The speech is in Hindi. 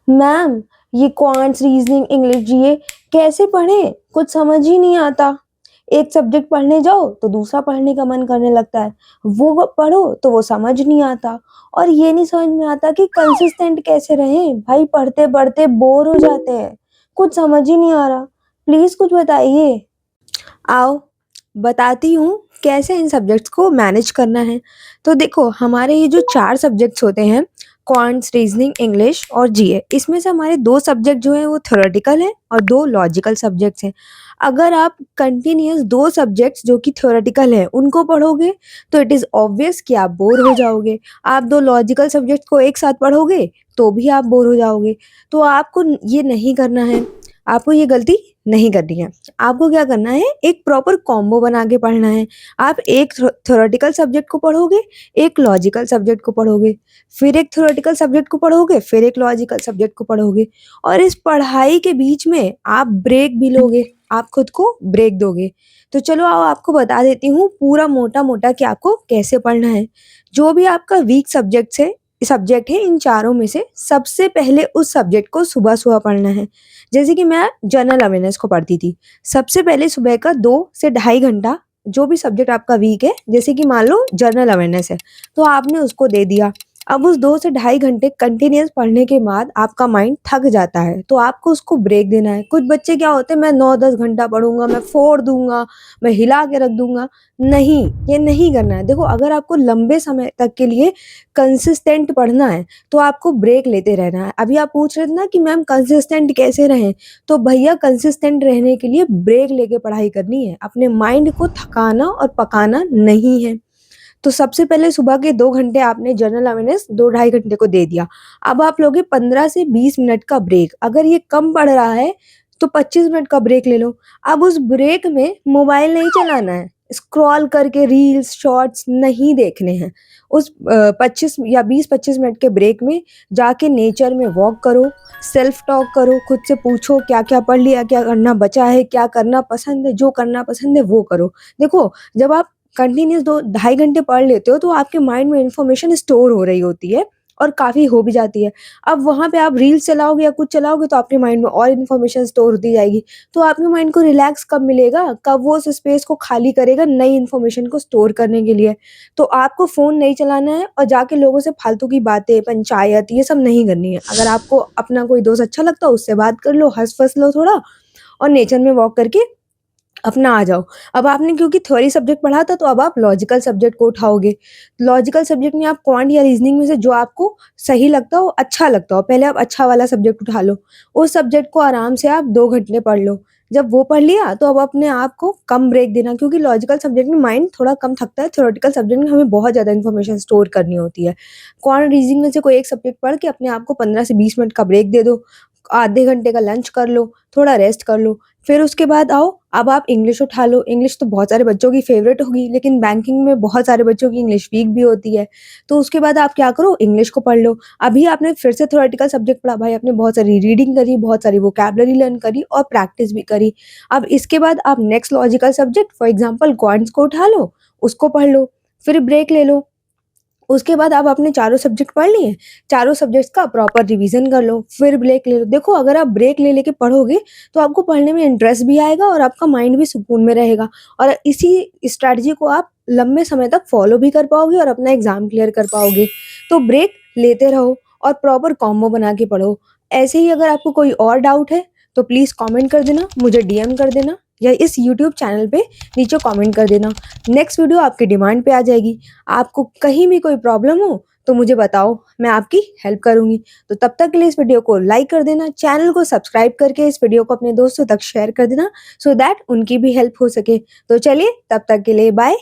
मैम, ये क्वांट्स, रीजनिंग, इंग्लिश, जीए कैसे पढ़ें? कुछ समझ ही नहीं आता। एक सब्जेक्ट पढ़ने जाओ तो दूसरा पढ़ने का मन करने लगता है। वो पढ़ो तो वो समझ नहीं आता और ये नहीं समझ में आता कि कंसिस्टेंट कैसे रहें? भाई पढ़ते-पढ़ते बोर हो जाते हैं। कुछ समझ ही नहीं आ रहा। प्लीज़ कुछ बताइए। आओ, बताती हूँ कैसे इन सब्जेक्ट्स को मैनेज करना है। तो देखो, हमारे ये जो 4 सब्जेक्ट्स होते हैं, क्वांट्स, रीजनिंग, इंग्लिश और जीए, इसमें से हमारे 2 सब्जेक्ट जो हैं वो थ्योरेटिकल हैं और 2 लॉजिकल सब्जेक्ट्स हैं। अगर आप कंटिन्यूअस 2 सब्जेक्ट्स जो कि थ्योरेटिकल हैं, उनको पढ़ोगे तो इट इज़ ऑब्वियस कि आप बोर हो जाओगे। आप 2 लॉजिकल सब्जेक्ट्स को एक साथ पढ़ोगे, तो भी आप बोर हो जाओगे। तो आपको ये नहीं करना है, आपको ये गलती नहीं करनी है। आपको क्या करना है, एक प्रॉपर कॉम्बो बना के पढ़ना है। आप एक थ्योरेटिकल सब्जेक्ट को पढ़ोगे, एक लॉजिकल सब्जेक्ट को पढ़ोगे, फिर एक थ्योरेटिकल सब्जेक्ट को पढ़ोगे, फिर एक लॉजिकल सब्जेक्ट को पढ़ोगे और इस पढ़ाई के बीच में आप ब्रेक भी लोगे, आप खुद को ब्रेक दोगे। तो चलो आओ आपको बता देती हूँ पूरा मोटा-मोटा कि आपको कैसे पढ़ना है। जो भी आपका वीक सब्जेक्ट है इन चारों में से सबसे पहले उस सब्जेक्ट को सुबह-सुबह पढ़ना है। जैसे कि मैं जनरल अवेयरनेस को पढ़ती थी। सबसे पहले सुबह का 2 से ढाई घंटा जो भी सब्जेक्ट आपका वीक है, जैसे कि मान लो जनरल अवेयरनेस है, तो आपने उसको दे दिया। अब उस 2 से ढाई घंटे कंटिन्यूअस पढ़ने के बाद आपका माइंड थक जाता है, तो आपको उसको ब्रेक देना है। कुछ बच्चे क्या होते हैं, मैं 9-10 घंटा पढ़ूँगा, मैं फोड़ दूँगा, मैं हिला के रख दूँगा। नहीं, ये नहीं करना है। देखो, अगर आपको लंबे समय तक के लिए कंसिस्टेंट पढ़ना है, तो आपको ब्रेक लेते रहना है। अभी आप पूछ रहे थे ना कि मैम कंसिस्टेंट कैसे रहें? तो भैया कंसिस्टेंट रहने के लिए ब्रेक लेके पढ़ाई करनी है। अपने माइंड को थकाना और पकाना नहीं है। तो सबसे पहले सुबह के 2 घंटे आपने जनरल अवेयरनेस 2 ढाई घंटे को दे दिया। अब आप लोगे 15 से 20 मिनट का ब्रेक। अगर ये कम पड़ रहा है, तो 25 मिनट का ब्रेक ले लो। अब उस ब्रेक में मोबाइल नहीं चलाना है, स्क्रॉल करके रील्स, शॉर्ट्स नहीं देखने हैं। उस 25 या 20-25 मिनट के ब्रेक में जाके नेचर में वॉक करो, सेल्फ टॉक करो, खुद से पूछो क्या-क्या पढ़ लिया, क्या करना बचा है, क्या करना पसंद है, जो करना पसंद है वो करो। देखो, जब आप कंटिन्यूअस 2 ढाई घंटे पढ़ लेते हो तो आपके माइंड में इन्फॉर्मेशन स्टोर हो रही होती है और काफ़ी हो भी जाती है। अब वहाँ पे आप रील्स चलाओगे या कुछ चलाओगे तो आपके माइंड में और इन्फॉर्मेशन स्टोर होती जाएगी। तो आपके माइंड को रिलैक्स कब मिलेगा? कब वो उस स्पेस को खाली करेगा नई इन्फॉर्मेशन को स्टोर करने के लिए। तो आपको फ़ोन नहीं चलाना है और जाके लोगों से फालतू की बातें, पंचायत ये सब नहीं करनी है। अगर आपको अपना कोई दोस्त अच्छा लगता है उससे बात कर लो, हँस-फँस लो थोड़ा और नेचर में वॉक करके अपना आ जाओ। अब आपने क्योंकि थ्योरी सब्जेक्ट पढ़ा था तो अब आप लॉजिकल सब्जेक्ट को उठाओगे। लॉजिकल सब्जेक्ट में आप क्वांट या रीज़निंग में से जो आपको सही लगता हो, अच्छा लगता हो, पहले आप अच्छा वाला सब्जेक्ट उठा लो। उस सब्जेक्ट को आराम से आप 2 घंटे पढ़ लो। जब वो पढ़ लिया तो अब अपने आप को कम ब्रेक देना क्योंकि लॉजिकल सब्जेक्ट में माइंड थोड़ा कम थकता है, थ्योरेटिकल सब्जेक्ट में हमें बहुत ज़्यादा इन्फॉर्मेशन स्टोर करनी होती है। क्वांट रीज़निंग में से कोई एक सब्जेक्ट पढ़ के अपने आप को 15 से 20 मिनट का ब्रेक दे दो। आधे घंटे का लंच कर लो, थोड़ा रेस्ट कर लो। फिर उसके बाद आओ, अब आप इंग्लिश उठा लो। इंग्लिश तो बहुत सारे बच्चों की फ़ेवरेट होगी, लेकिन बैंकिंग में बहुत सारे बच्चों की इंग्लिश वीक भी होती है। तो उसके बाद आप क्या करो, इंग्लिश को पढ़ लो। अभी आपने फिर से थ्योरेटिकल सब्जेक्ट पढ़ा, भाई आपने बहुत सारी रीडिंग करी, बहुत सारी वोकैब्युलरी लर्न करी और प्रैक्टिस भी करी। अब इसके बाद आप next logical subject for example quants को उठा लो, उसको पढ़ लो, फिर ब्रेक ले लो। उसके बाद आप अपने चारों सब्जेक्ट पढ़ लिए, चारों सब्जेक्ट्स का प्रॉपर रिवीजन कर लो, फिर ब्रेक ले लो। देखो, अगर आप ब्रेक ले लेके पढ़ोगे, तो आपको पढ़ने में इंटरेस्ट भी आएगा और आपका माइंड भी सुकून में रहेगा और इसी स्ट्रैटेजी को आप लंबे समय तक फॉलो भी कर पाओगे और अपना एग्ज़ाम क्लियर कर पाओगे। तो ब्रेक लेते रहो और प्रॉपर कॉम्बो बना के पढ़ो। ऐसे ही अगर आपको कोई और डाउट है, तो प्लीज़ कमेंट कर देना, मुझे डीएम कर देना या इस यूट्यूब चैनल पे नीचे कमेंट कर देना। नेक्स्ट वीडियो आपकी डिमांड पे आ जाएगी। आपको कहीं भी कोई प्रॉब्लम हो तो मुझे बताओ, मैं आपकी हेल्प करूँगी। तो तब तक के लिए इस वीडियो को लाइक कर देना, चैनल को सब्सक्राइब करके इस वीडियो को अपने दोस्तों तक शेयर कर देना सो दैट उनकी भी हेल्प हो सके। तो चलिए, तब तक के लिए बाय।